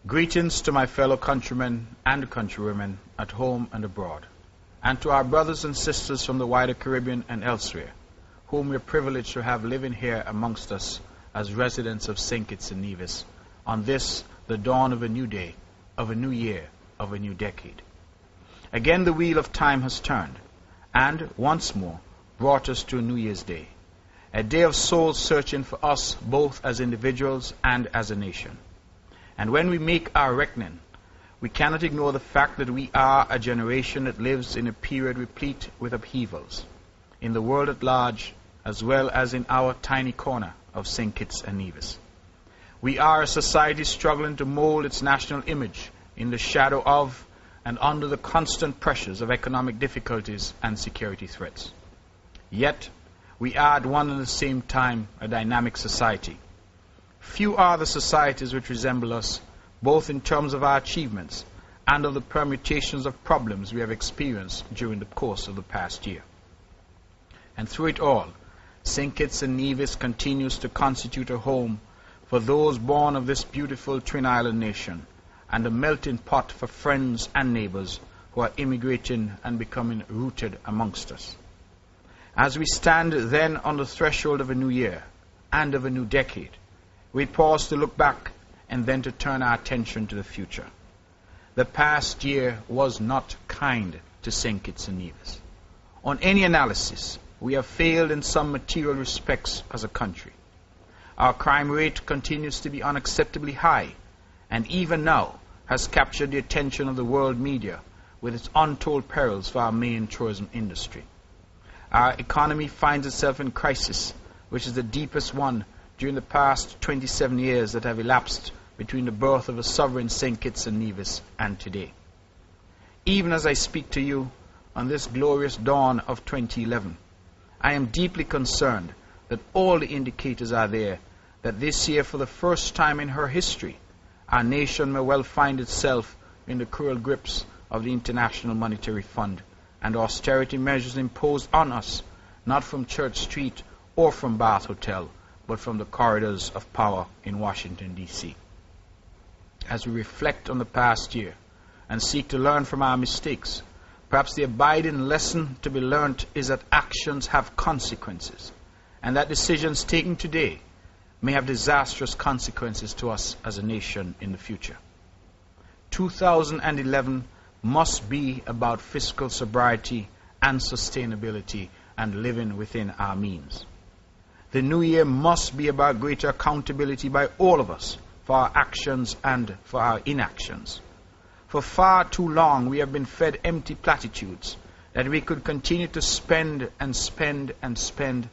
Greetings to my fellow countrymen and countrywomen at home and abroad, and to our brothers and sisters from the wider Caribbean and elsewhere, whom we are privileged to have living here amongst us as residents of St. Kitts and Nevis, on this, the dawn of a new day, of a new year, of a new decade. Again the wheel of time has turned, and once more brought us to a New Year's Day, a day of soul searching for us both as individuals and as a nation. And when we make our reckoning, we cannot ignore the fact that we are a generation that lives in a period replete with upheavals, in the world at large, as well as in our tiny corner of St. Kitts and Nevis. We are a society struggling to mold its national image in the shadow of and under the constant pressures of economic difficulties and security threats. Yet, we are at one and the same time a dynamic society. Few are the societies which resemble us, both in terms of our achievements and of the permutations of problems we have experienced during the course of the past year. And through it all, St. Kitts and Nevis continues to constitute a home for those born of this beautiful twin island nation, and a melting pot for friends and neighbors who are immigrating and becoming rooted amongst us. As we stand then on the threshold of a new year and of a new decade, we pause to look back and then to turn our attention to the future. The past year was not kind to St. Kitts and Nevis. On any analysis, we have failed in some material respects as a country. Our crime rate continues to be unacceptably high, and even now has captured the attention of the world media with its untold perils for our main tourism industry. Our economy finds itself in crisis, which is the deepest one during the past 27 years that have elapsed between the birth of a sovereign St. Kitts and Nevis and today. Even as I speak to you on this glorious dawn of 2011, I am deeply concerned that all the indicators are there that this year, for the first time in her history, our nation may well find itself in the cruel grips of the International Monetary Fund and austerity measures imposed on us, not from Church Street or from Bath Hotel, but from the corridors of power in Washington, D.C. As we reflect on the past year and seek to learn from our mistakes, perhaps the abiding lesson to be learnt is that actions have consequences, and that decisions taken today may have disastrous consequences to us as a nation in the future. 2011 must be about fiscal sobriety and sustainability and living within our means. The new year must be about greater accountability by all of us for our actions and for our inactions. For far too long we have been fed empty platitudes that we could continue to spend and spend and spend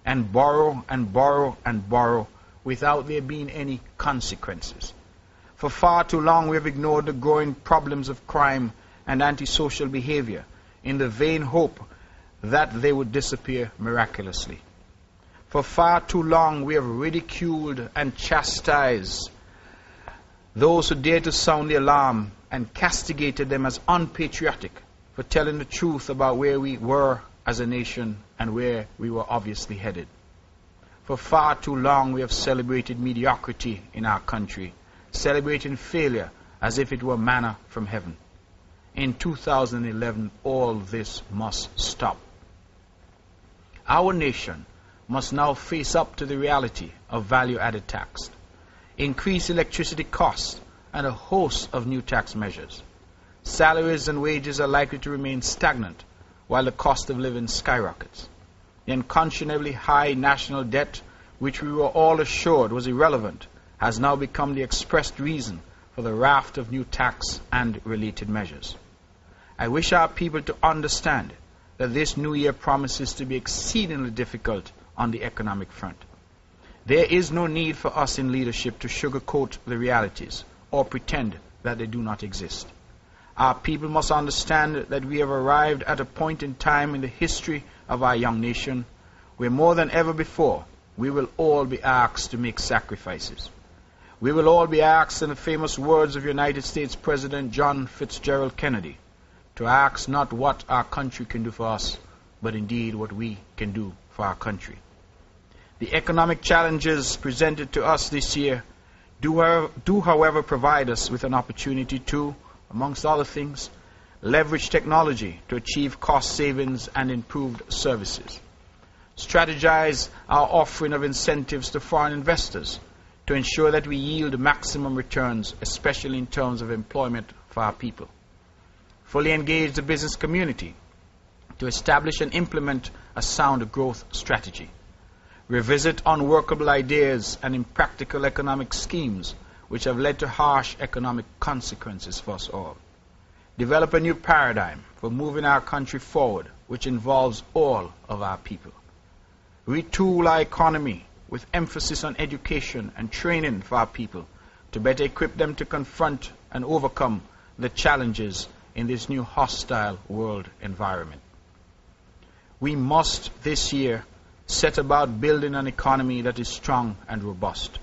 and borrow and borrow and borrow without there being any consequences. For far too long we have ignored the growing problems of crime and antisocial behavior in the vain hope that they would disappear miraculously. For far too long we have ridiculed and chastised those who dared to sound the alarm and castigated them as unpatriotic for telling the truth about where we were as a nation and where we were obviously headed. For far too long we have celebrated mediocrity in our country, celebrating failure as if it were manna from heaven. In 2011, all this must stop. Our nation must now face up to the reality of value-added tax, increased electricity costs, and a host of new tax measures. Salaries and wages are likely to remain stagnant while the cost of living skyrockets. The unconscionably high national debt, which we were all assured was irrelevant, has now become the expressed reason for the raft of new tax and related measures. I wish our people to understand that this new year promises to be exceedingly difficult on the economic front. There is no need for us in leadership to sugarcoat the realities or pretend that they do not exist. Our people must understand that we have arrived at a point in time in the history of our young nation where more than ever before we will all be asked to make sacrifices. We will all be asked, in the famous words of United States President John Fitzgerald Kennedy, to ask not what our country can do for us, but indeed what we can do for our country. The economic challenges presented to us this year do however provide us with an opportunity to, amongst other things, leverage technology to achieve cost savings and improved services. Strategize our offering of incentives to foreign investors to ensure that we yield maximum returns, especially in terms of employment for our people. Fully engage the business community to establish and implement a sound growth strategy. Revisit unworkable ideas and impractical economic schemes which have led to harsh economic consequences for us all. Develop a new paradigm for moving our country forward, which involves all of our people. Retool our economy with emphasis on education and training for our people to better equip them to confront and overcome the challenges in this new hostile world environment. We must this year set about building an economy that is strong and robust.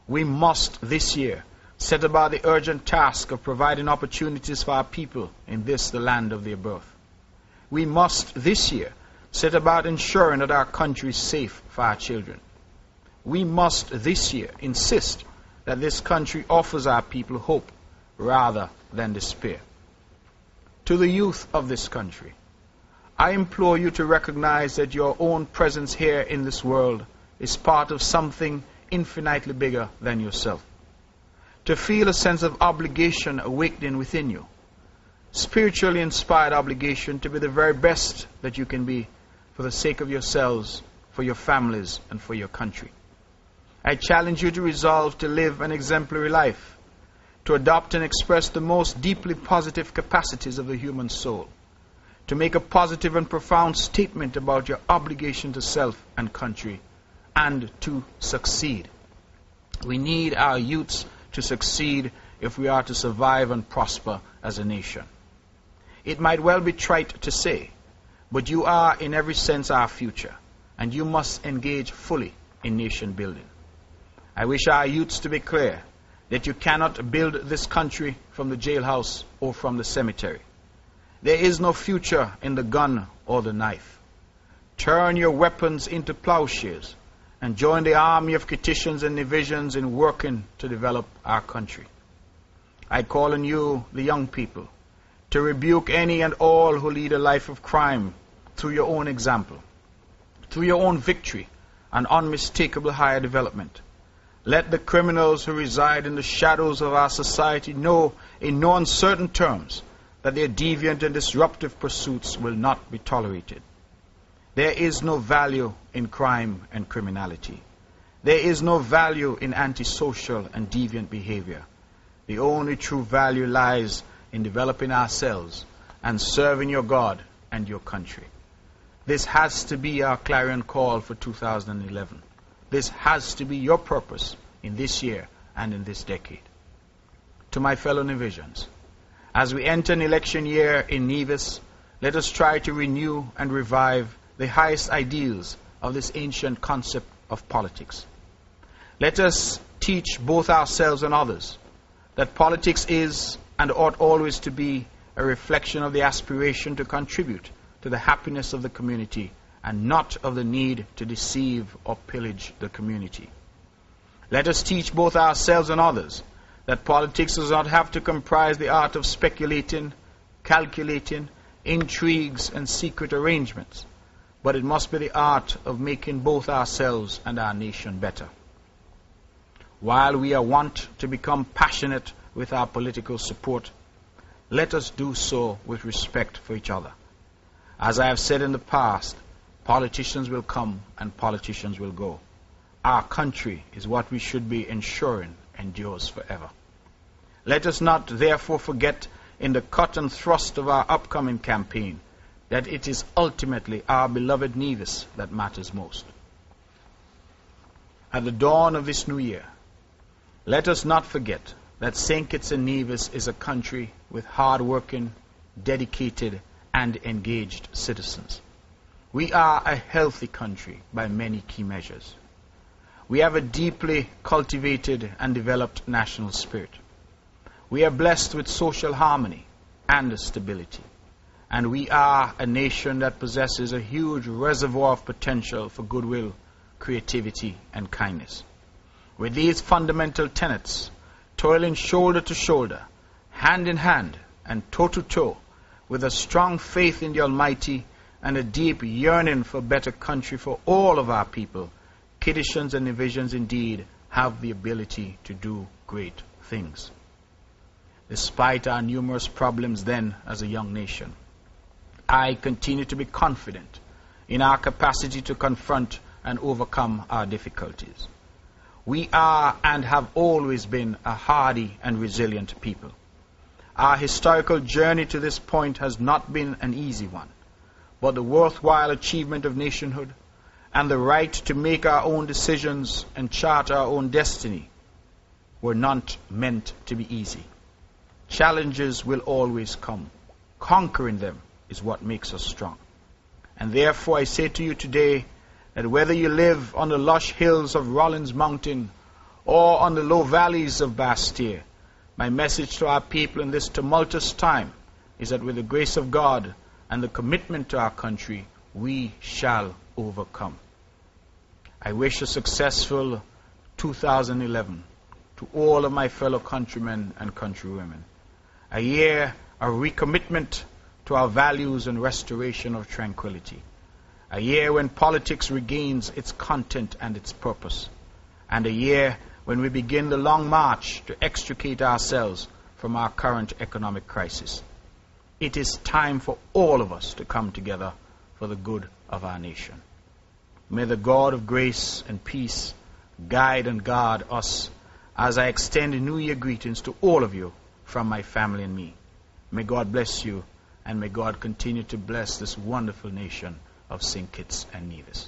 We must this year set about the urgent task of providing opportunities for our people in this, the land of their birth. We must this year set about ensuring that our country is safe for our children. We must this year insist that this country offers our people hope rather than despair. To the youth of this country, I implore you to recognize that your own presence here in this world is part of something infinitely bigger than yourself. To feel a sense of obligation awakening within you, spiritually inspired obligation to be the very best that you can be for the sake of yourselves, for your families, and for your country. I challenge you to resolve to live an exemplary life, to adopt and express the most deeply positive capacities of the human soul, to make a positive and profound statement about your obligation to self and country, and to succeed. We need our youths to succeed if we are to survive and prosper as a nation. It might well be trite to say, but you are in every sense our future, and you must engage fully in nation building. I wish our youths to be clear that you cannot build this country from the jailhouse or from the cemetery. There is no future in the gun or the knife. Turn your weapons into plowshares and join the army of petitions and divisions in working to develop our country. I call on you, the young people, to rebuke any and all who lead a life of crime through your own example, through your own victory and unmistakable higher development. Let the criminals who reside in the shadows of our society know in no uncertain terms that their deviant and disruptive pursuits will not be tolerated. There is no value in crime and criminality. There is no value in antisocial and deviant behavior. The only true value lies in developing ourselves and serving your God and your country. This has to be our clarion call for 2011. This has to be your purpose in this year and in this decade. To my fellow Nevisians, as we enter an election year in Nevis, let us try to renew and revive the highest ideals of this ancient concept of politics. Let us teach both ourselves and others that politics is and ought always to be a reflection of the aspiration to contribute to the happiness of the community and not of the need to deceive or pillage the community. Let us teach both ourselves and others that politics does not have to comprise the art of speculating, calculating, intrigues, and secret arrangements, but it must be the art of making both ourselves and our nation better. While we are wont to become passionate with our political support, let us do so with respect for each other. As I have said in the past, politicians will come and politicians will go. Our country is what we should be ensuring endures forever. Let us not therefore forget in the cut and thrust of our upcoming campaign that it is ultimately our beloved Nevis that matters most. At the dawn of this new year, let us not forget that St. Kitts and Nevis is a country with hard-working, dedicated, and engaged citizens. We are a healthy country by many key measures. We have a deeply cultivated and developed national spirit. We are blessed with social harmony and stability. And we are a nation that possesses a huge reservoir of potential for goodwill, creativity, and kindness. With these fundamental tenets, toiling shoulder to shoulder, hand in hand, and toe to toe, with a strong faith in the Almighty and a deep yearning for a better country for all of our people, Kiddishans and Divisions indeed have the ability to do great things. Despite our numerous problems then as a young nation, I continue to be confident in our capacity to confront and overcome our difficulties. We are and have always been a hardy and resilient people. Our historical journey to this point has not been an easy one, but the worthwhile achievement of nationhood and the right to make our own decisions and chart our own destiny were not meant to be easy. Challenges will always come. Conquering them is what makes us strong. And therefore I say to you today that whether you live on the lush hills of Rollins Mountain or on the low valleys of Bastille, my message to our people in this tumultuous time is that with the grace of God and the commitment to our country, we shall overcome. I wish a successful 2011 to all of my fellow countrymen and countrywomen. A year of recommitment to our values and restoration of tranquility. A year when politics regains its content and its purpose. And a year when we begin the long march to extricate ourselves from our current economic crisis. It is time for all of us to come together for the good of our nation. May the God of grace and peace guide and guard us as I extend New Year greetings to all of you from my family and me. May God bless you, and may God continue to bless this wonderful nation of St. Kitts and Nevis.